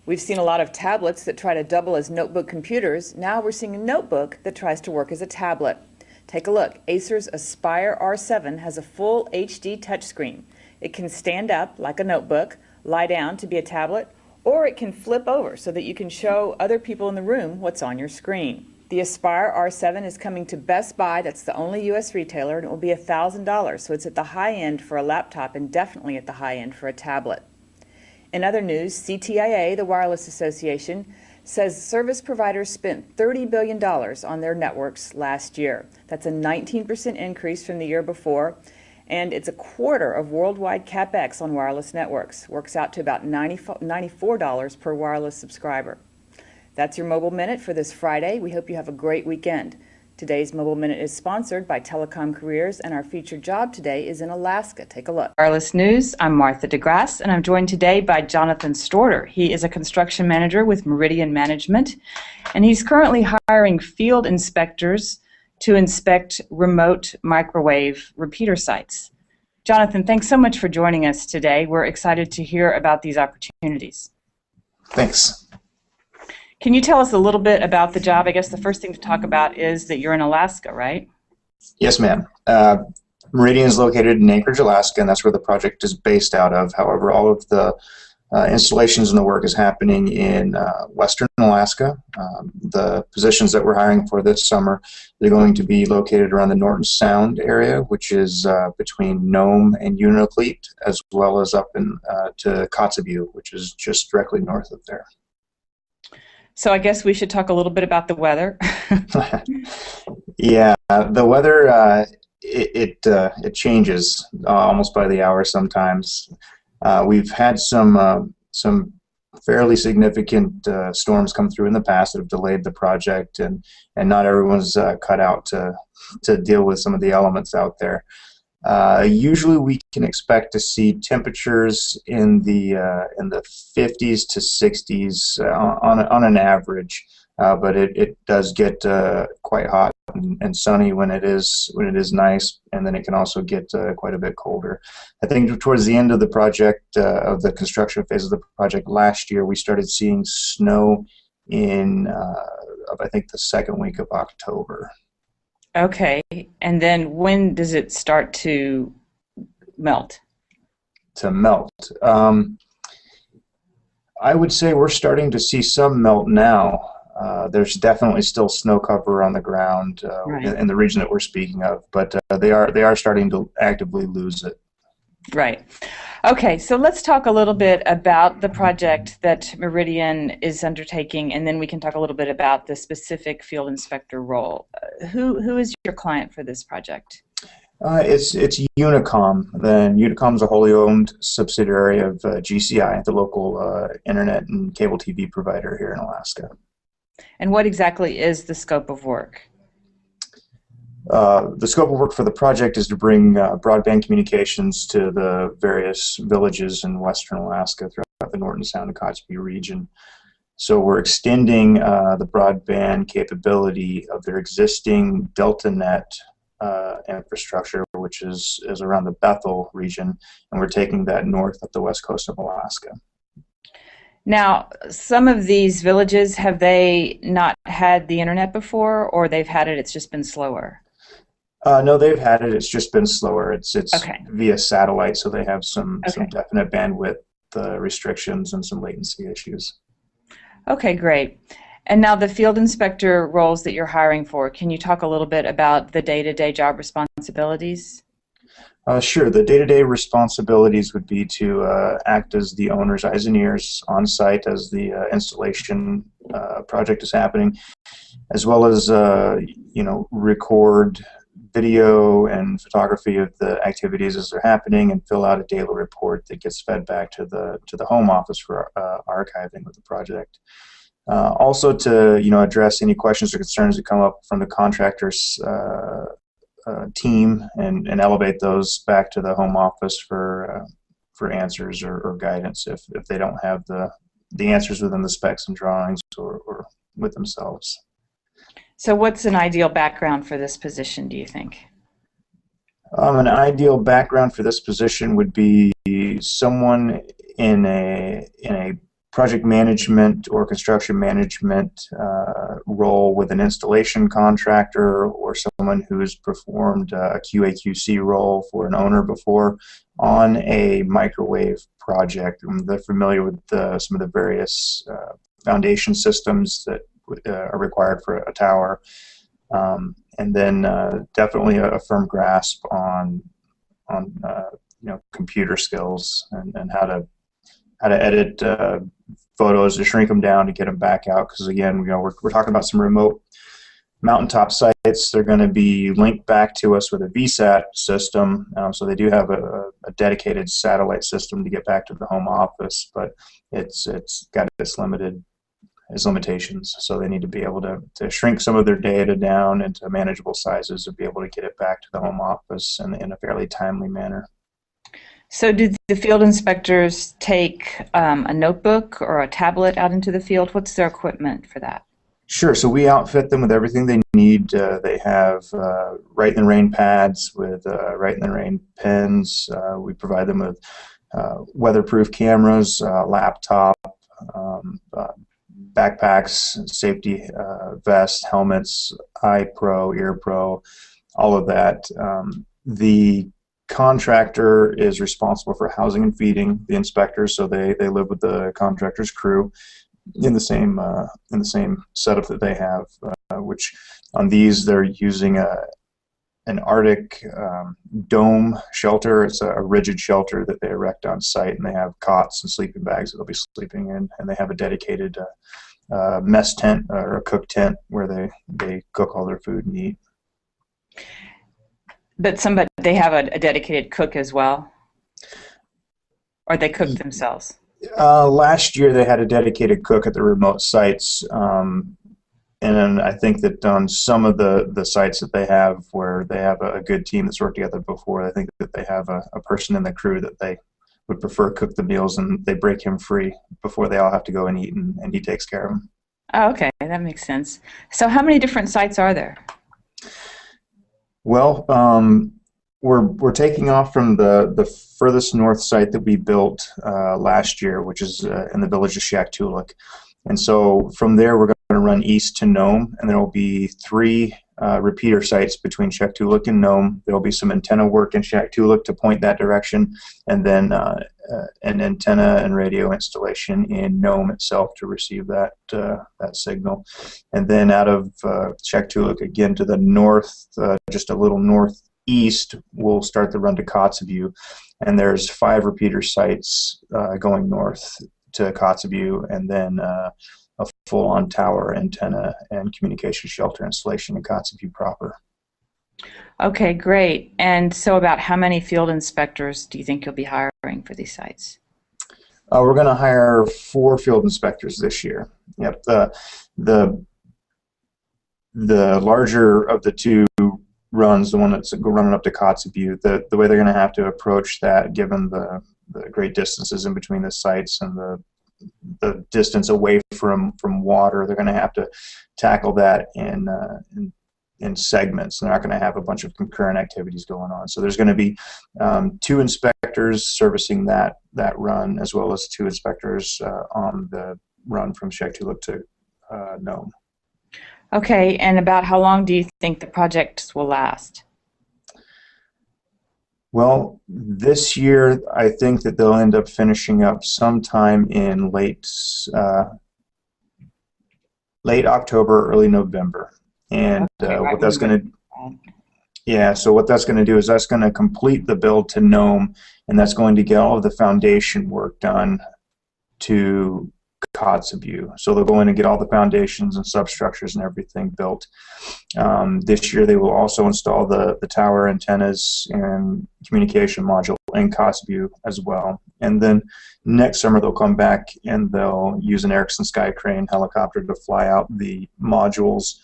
We've seen a lot of tablets that try to double as notebook computers. Now we're seeing a notebook that tries to work as a tablet. Take a look. Acer's Aspire R7 has a full HD touchscreen. It can stand up like a notebook, lie down to be a tablet, or it can flip over so that you can show other people in the room what's on your screen. The Aspire R7 is coming to Best Buy, that's the only U.S. retailer, and it will be $1,000, so it's at the high end for a laptop and definitely at the high end for a tablet. In other news, CTIA, the Wireless Association, says service providers spent $30 billion on their networks last year. That's a 19% increase from the year before, and it's a quarter of worldwide CapEx on wireless networks. Works out to about $94 per wireless subscriber. That's your Mobile Minute for this Friday. We hope you have a great weekend. Today's Mobile Minute is sponsored by Telecom Careers, and our featured job today is in Alaska. Take a look. Wireless News, I'm Martha DeGrasse, and I'm joined today by Johnathon Storter. He is a construction manager with Meridian Management, and he's currently hiring field inspectors to inspect remote microwave repeater sites. Johnathon, thanks so much for joining us today. We're excited to hear about these opportunities. Thanks. Can you tell us a little bit about the job? I guess the first thing to talk about is that you're in Alaska, right? Yes, ma'am. Meridian is located in Anchorage, Alaska, and that's where the project is based out of. However, all of the installations and the work is happening in western Alaska. The positions that we're hiring for this summer, they're going to be located around the Norton Sound area, which is between Nome and Unalakleet, as well as up in to Kotzebue, which is just directly north of there. So I guess we should talk a little bit about the weather. Yeah, the weather, it changes almost by the hour sometimes. We've had some fairly significant storms come through in the past that have delayed the project, and not everyone's cut out to deal with some of the elements out there. Usually we can expect to see temperatures in the 50s to 60s on an average, but it does get quite hot and sunny when it is nice, and then it can also get quite a bit colder. I think towards the end of the project, of the construction phase of the project last year, we started seeing snow in I think the second week of October. Okay, and then when does it start to melt? To melt. I would say we're starting to see some melt now. There's definitely still snow cover on the ground Right. in the region that we're speaking of, but they are starting to actively lose it. Right. Okay, so let's talk a little bit about the project that Meridian is undertaking, and then we can talk a little bit about the specific field inspector role. Who is your client for this project? It's Unicom. Then Unicom is a wholly owned subsidiary of GCI, the local internet and cable TV provider here in Alaska. And what exactly is the scope of work? The scope of work for the project is to bring broadband communications to the various villages in western Alaska throughout the Norton Sound and Kotzebue region. So we're extending the broadband capability of their existing DeltaNet infrastructure, which is around the Bethel region, and we're taking that north up the west coast of Alaska. Now, some of these villages, have they not had the internet before, or they've had it, it's just been slower? No, they've had it. It's just been slower. It's Okay. via satellite, so they have some Okay. definite bandwidth restrictions and some latency issues. Okay, great. And now the field inspector roles that you're hiring for, can you talk a little bit about the day-to-day job responsibilities? Sure. The day-to-day responsibilities would be to act as the owner's eyes and ears on site as the installation project is happening, as well as record video and photography of the activities as they're happening, and fill out a daily report that gets fed back to the home office for archiving of the project. Also to address any questions or concerns that come up from the contractor's team and elevate those back to the home office for answers or guidance if they don't have the answers within the specs and drawings or with themselves. So what's an ideal background for this position, do you think? An ideal background for this position would be someone in a project management or construction management role with an installation contractor or someone who has performed a QA/QC role for an owner before on a microwave project. And they're familiar with some of the various foundation systems that are required for a tower. And then definitely a firm grasp on computer skills and how to edit photos, to shrink them down, to get them back out. Because again, we're talking about some remote mountaintop sites. They're going to be linked back to us with a VSAT system. So they do have a dedicated satellite system to get back to the home office, but it's got its limitations. So they need to be able to shrink some of their data down into manageable sizes to be able to get it back to the home office in a fairly timely manner. So do the field inspectors take a notebook or a tablet out into the field? What's their equipment for that? Sure. So we outfit them with everything they need. They have Write in the Rain pads with Write in the Rain pens. We provide them with weatherproof cameras, laptop, backpacks, safety vests, helmets, eye pro, ear pro, all of that. The contractor is responsible for housing and feeding the inspectors, so they live with the contractor's crew in the same setup that they have. Which on these they're using an Arctic dome shelter. It's a rigid shelter that they erect on site, and they have cots and sleeping bags that they'll be sleeping in, and they have a dedicated mess tent or a cook tent where they cook all their food and eat. But they have a dedicated cook as well, or they cook themselves? Last year they had a dedicated cook at the remote sites, and I think that on some of the sites that they have where they have a good team that's worked together before, I think that they have a person in the crew that they would prefer cook the meals, and they break him free before they all have to go and eat, and he takes care of them. Oh, okay, that makes sense. So how many different sites are there? Well, we're taking off from the furthest north site that we built last year, which is in the village of Shaktoolik. And so from there, we're going to run east to Nome, and there will be 3 repeater sites between Shaktoolik and Nome. There will be some antenna work in Shaktoolik to point that direction, and then an antenna and radio installation in Nome itself to receive that signal. And then out of Shaktoolik again to the north, just a little northeast, we'll start the run to Kotzebue, and there's 5 repeater sites going north to Kotzebue, and then a full-on tower, antenna, and communication shelter installation in Kotzebue proper. Okay, great. And so about how many field inspectors do you think you'll be hiring for these sites? We're going to hire 4 field inspectors this year. Yep. The larger of the 2 runs, the one that's running up to Kotzebue, the way they're going to have to approach that, given the great distances in between the sites and the distance away from water, they're going to have to tackle that in segments. They're not going to have a bunch of concurrent activities going on. So there's going to be 2 inspectors servicing that run, as well as 2 inspectors on the run from Shaktoolik to Nome. Okay, and about how long do you think the projects will last? Well, this year I think that they'll end up finishing up sometime in late October, early November. And what that's going to, so what that's going to do is that's going to complete the build to Nome, and that's going to get all of the foundation work done to Kotzebue. So they'll go in and get all the foundations and substructures and everything built. This year they will also install the tower antennas and communication module in Kotzebue as well. And then next summer they'll come back and they'll use an Erickson Sky Crane helicopter to fly out the modules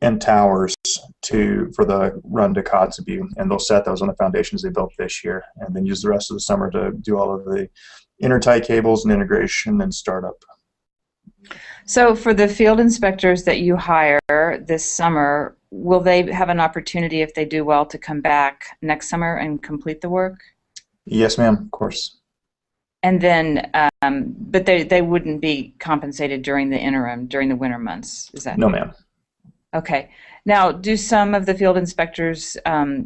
and towers for the run to Kotzebue, and they'll set those on the foundations they built this year, and then use the rest of the summer to do all of the intertie cables and integration and startup. So for the field inspectors that you hire this summer, will they have an opportunity, if they do well, to come back next summer and complete the work? Yes, ma'am, of course. And then, but they wouldn't be compensated during the interim, during the winter months, is that? No, ma'am. Okay. Now, do some of the field inspectors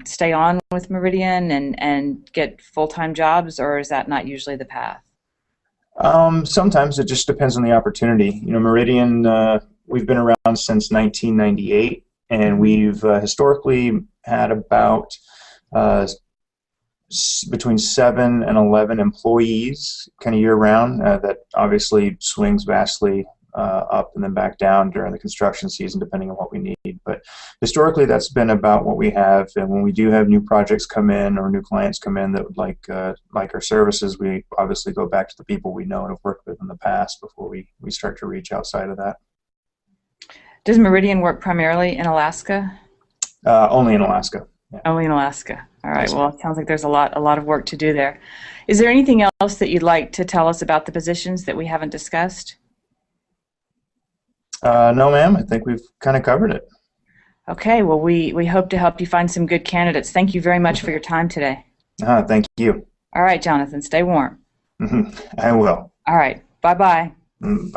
stay on with Meridian and get full-time jobs, or is that not usually the path? Sometimes it just depends on the opportunity. You know, Meridian, we've been around since 1998, and we've historically had about between 7 and 11 employees kind of year round. That obviously swings vastly up and then back down during the construction season, depending on what we need. But historically, that's been about what we have. And when we do have new projects come in or new clients come in that would like our services, we obviously go back to the people we know and have worked with in the past before we start to reach outside of that. Does Meridian work primarily in Alaska? Only in Alaska. Yeah. Only in Alaska. All right. Yes, well, it sounds like there's a lot of work to do there. Is there anything else that you'd like to tell us about the positions that we haven't discussed? No, ma'am. I think we've kind of covered it. Okay. Well, we hope to help you find some good candidates. Thank you very much for your time today. Thank you. All right, Jonathan. Stay warm. I will. All right. Bye-bye. Bye.